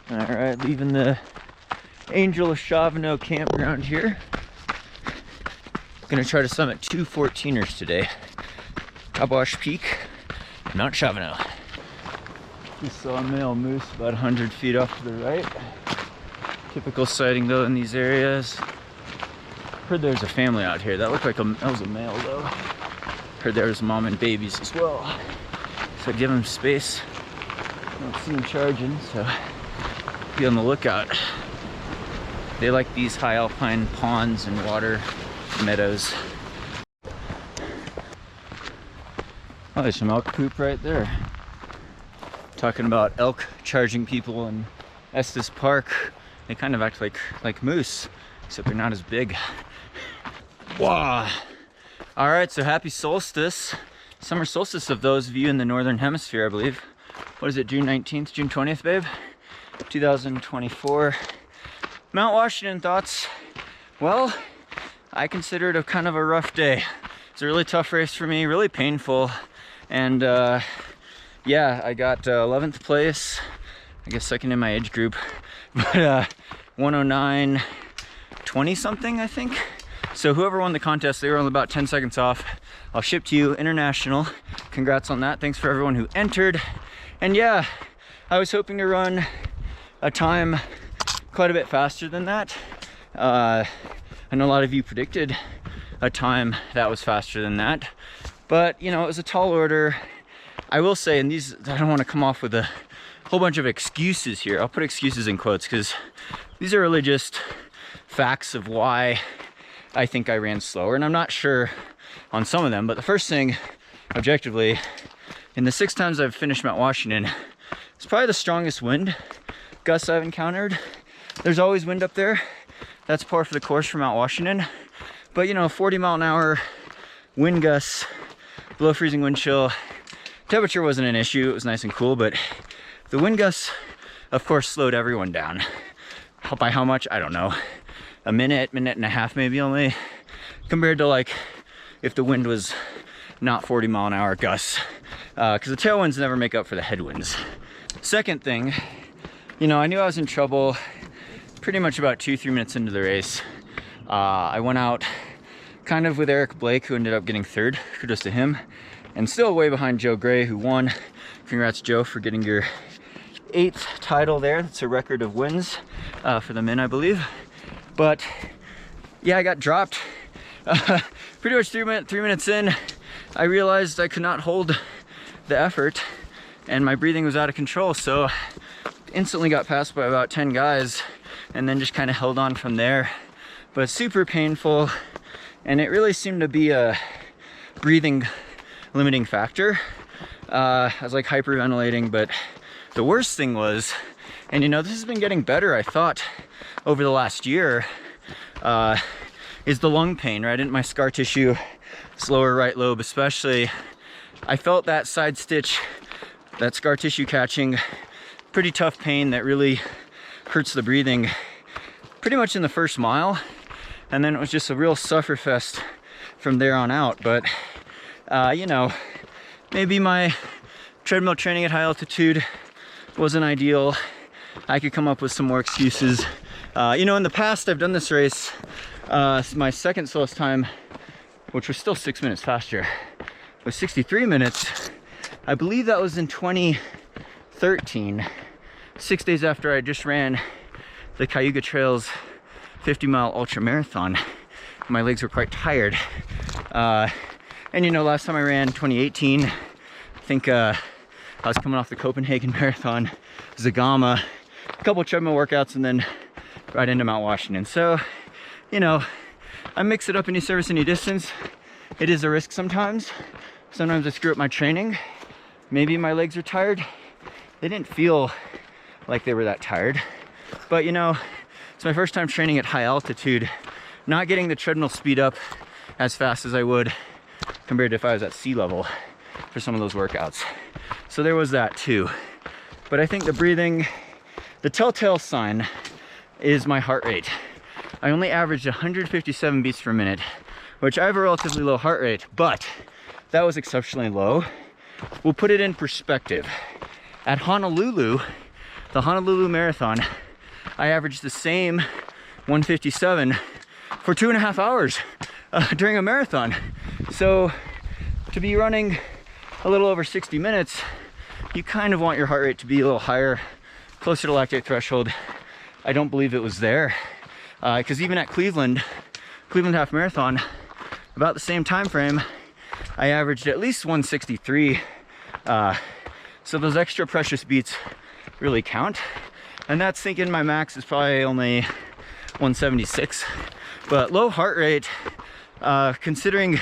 All right, leaving the Angel of Shavano campground here. Gonna try to summit 2 14ers today. Kabosh Peak, Mount Shavano. Just saw a male moose about 100 feet off to the right. Typical sighting though in these areas. Heard there's a family out here. That looked like that was a male though. Heard there was mom and babies as well. So give them space. Don't see them charging, so be on the lookout. They like these high alpine ponds and water meadows. Oh, there's some elk poop right there. Talking about elk charging people in Estes Park. They kind of act like moose, except they're not as big. Wow. All right, so happy solstice. Summer solstice of those of you in the northern hemisphere, I believe. What is it, June 19th, June 20th, babe? 2024. Mount Washington thoughts. Well, I consider it a kind of a rough day. It's a really tough race for me, really painful. And yeah, I got 11th place, I guess second in my age group, but 109.20 something, I think. So whoever won the contest, they were only about 10 seconds off. I'll ship to you international. Congrats on that. Thanks for everyone who entered. And yeah, I was hoping to run a time quite a bit faster than that. I know a lot of you predicted a time that was faster than that, but you know, it was a tall order. I will say, and these, I don't want to come off with a whole bunch of excuses here. I'll put excuses in quotes because these are really just facts of why I think I ran slower, and I'm not sure on some of them. But the first thing, objectively, in the 6 times I've finished Mount Washington, it's probably the strongest wind gusts I've encountered. There's always wind up there. That's par for the course for Mount Washington. But you know, 40-mile-an-hour wind gusts, below freezing wind chill. Temperature wasn't an issue, it was nice and cool, but the wind gusts, of course, slowed everyone down. By how much? I don't know. A minute and a half maybe only, compared to like if the wind was not 40-mile-an-hour gusts, because the tailwinds never make up for the headwinds. Second thing, you know, I knew I was in trouble pretty much about 2-3 minutes into the race. I went out kind of with Eric Blake, who ended up getting 3rd, kudos to him, and still way behind Joe Gray, who won. Congrats, Joe, for getting your 8th title there. That's a record of wins for the men, I believe. But yeah, I got dropped. Pretty much 3 minutes in, I realized I could not hold the effort and my breathing was out of control. So instantly got passed by about 10 guys and then just kind of held on from there. But super painful, and it really seemed to be a breathing limiting factor. I was like hyperventilating, but the worst thing was, and you know, this has been getting better, I thought, over the last year, is the lung pain right in my scar tissue, this lower right lobe especially. I felt that side stitch, that scar tissue catching, pretty tough pain that really hurts the breathing pretty much in the first mile, and then it was just a real sufferfest from there on out. But you know, maybe my treadmill training at high altitude wasn't ideal. I could come up with some more excuses. You know, in the past I've done this race, my second slowest time, which was still 6 minutes faster, was 63 minutes. I believe that was in 2013, 6 days after I just ran the Cayuga Trails 50-mile ultramarathon. My legs were quite tired. And you know, last time I ran 2018, I think I was coming off the Copenhagen Marathon, Zagama, a couple treadmill workouts, and then right into Mount Washington. So, you know, I mix it up any service, any distance. It is a risk sometimes. Sometimes I screw up my training. Maybe my legs are tired. They didn't feel like they were that tired. But you know, it's my first time training at high altitude, not getting the treadmill speed up as fast as I would compared to if I was at sea level for some of those workouts. So there was that too. But I think the breathing, the telltale sign is my heart rate. I only averaged 157 beats per minute, which I have a relatively low heart rate, but that was exceptionally low. We'll put it in perspective. At Honolulu, the Honolulu Marathon, I averaged the same 157 for 2.5 hours during a marathon. So to be running a little over 60 minutes, you kind of want your heart rate to be a little higher, closer to lactate threshold. I don't believe it was there, because even at Cleveland Half Marathon, about the same time frame, I averaged at least 163. So those extra precious beats really count. And that's thinking my max is probably only 176. But low heart rate, considering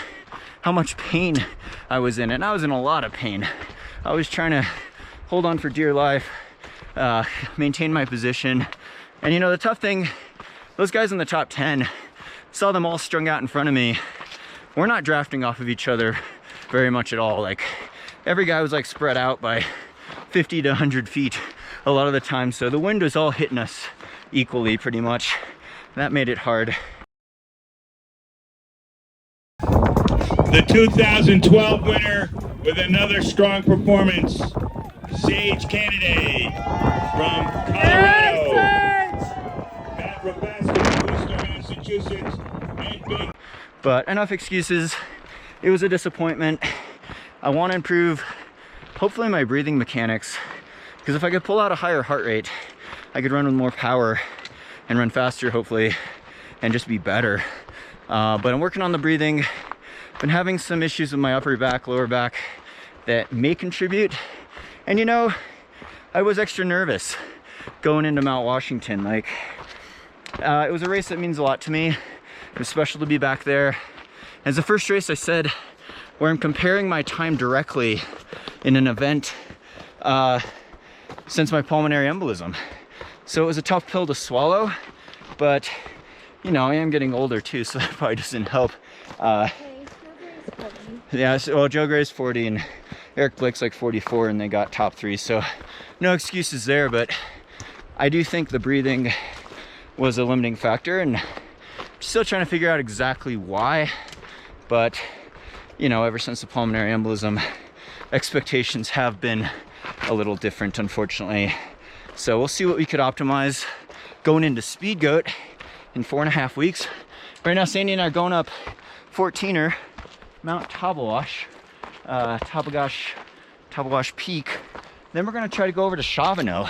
how much pain I was in, and I was in a lot of pain. I was trying to hold on for dear life, maintain my position. And you know, the tough thing, those guys in the top 10, saw them all strung out in front of me. We're not drafting off of each other very much at all. Like, every guy was like spread out by 50 to 100 feet a lot of the time. So the wind was all hitting us equally pretty much. That made it hard. The 2012 winner with another strong performance, Sage Canaday from Colorado. Matt Rabasco, Worcester, Massachusetts, and Big. But enough excuses. It was a disappointment. I want to improve, hopefully, my breathing mechanics, because if I could pull out a higher heart rate, I could run with more power and run faster, hopefully, and just be better. But I'm working on the breathing. Been having some issues with my upper back, lower back that may contribute. And you know, I was extra nervous going into Mount Washington. Like, it was a race that means a lot to me. It was special to be back there. It's the first race, I said, where I'm comparing my time directly in an event since my pulmonary embolism. So it was a tough pill to swallow, but you know, I am getting older too, so that probably doesn't help. Yeah, so, well, Joe Gray's 40 and Eric Blake's like 44, and they got top 3, so no excuses there. But I do think the breathing was a limiting factor, and still trying to figure out exactly why. But you know, ever since the pulmonary embolism, expectations have been a little different, unfortunately. So we'll see what we could optimize going into Speed Goat in 4.5 weeks. Right now, Sandy and I are going up 14er Mount Tabawash, Tabawash Peak. Then we're gonna try to go over to Shavano,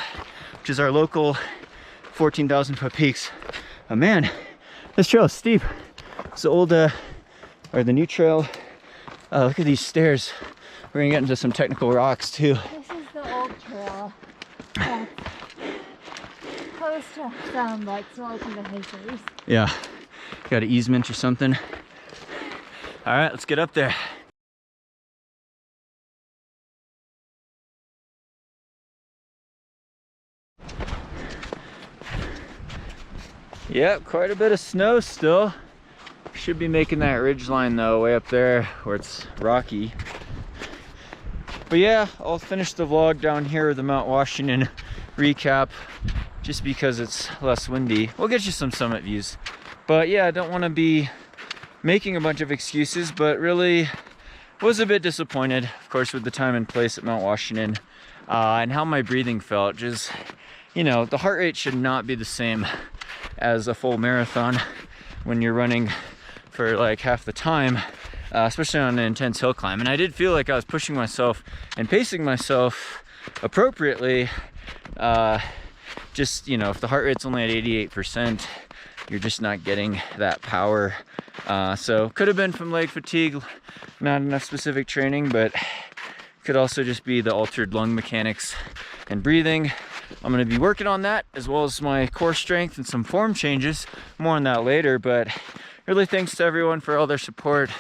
which is our local 14,000 foot peaks. Oh man, this trail is steep. It's the old, or the new trail. Look at these stairs. We're gonna get into some technical rocks too. This is the old trail. That's close to some like smoke in the hazers. Yeah, got an easement or something. All right, let's get up there. Yep, quite a bit of snow still. Should be making that ridge line though, way up there where it's rocky. But yeah, I'll finish the vlog down here with the Mount Washington recap, just because it's less windy. We'll get you some summit views. But yeah, I don't want to be making a bunch of excuses, but really was a bit disappointed, of course, with the time and place at Mount Washington, and how my breathing felt. Just, you know, the heart rate should not be the same as a full marathon when you're running for like half the time, especially on an intense hill climb. And I did feel like I was pushing myself and pacing myself appropriately. Just, you know, if the heart rate's only at 88%, you're just not getting that power. So could have been from leg fatigue, not enough specific training, but could also just be the altered lung mechanics and breathing. I'm going to be working on that, as well as my core strength and some form changes. More on that later, but really thanks to everyone for all their support,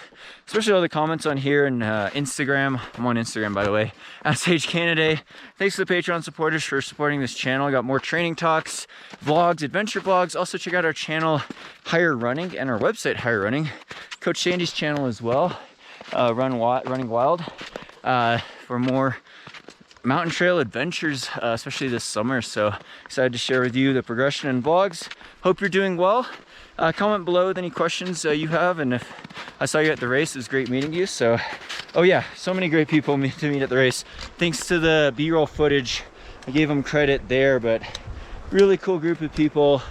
especially all the comments on here and Instagram. I'm on Instagram, by the way, at Sage Canaday. Thanks to the Patreon supporters for supporting this channel. I got more training talks, vlogs, adventure vlogs. Also check out our channel, Higher Running, and our website, Higher Running. Coach Sandy's channel as well, Running Wild, for more mountain trail adventures, especially this summer. So excited to share with you the progression and vlogs. Hope you're doing well. Comment below with any questions you have, and if I saw you at the race, it was great meeting you. So, oh yeah, so many great people to meet at the race. Thanks to the B-roll footage I gave them credit there, but really cool group of people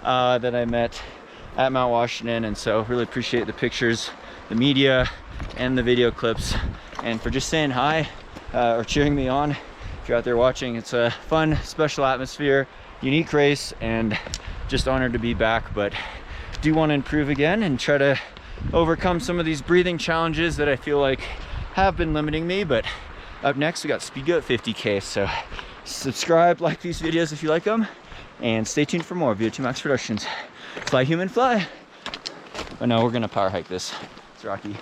that I met at Mount Washington, and so really appreciate the pictures, the media, and the video clips, and for just saying hi or cheering me on. If you're out there watching, it's a fun, special atmosphere, unique race, and just honored to be back, but do want to improve again and try to overcome some of these breathing challenges that I feel like have been limiting me. But up next, we got Speed Goat 50K, so subscribe, like these videos if you like them, and stay tuned for more VO2 Max Productions. Fly human fly. Oh no, we're gonna power hike this. It's rocky.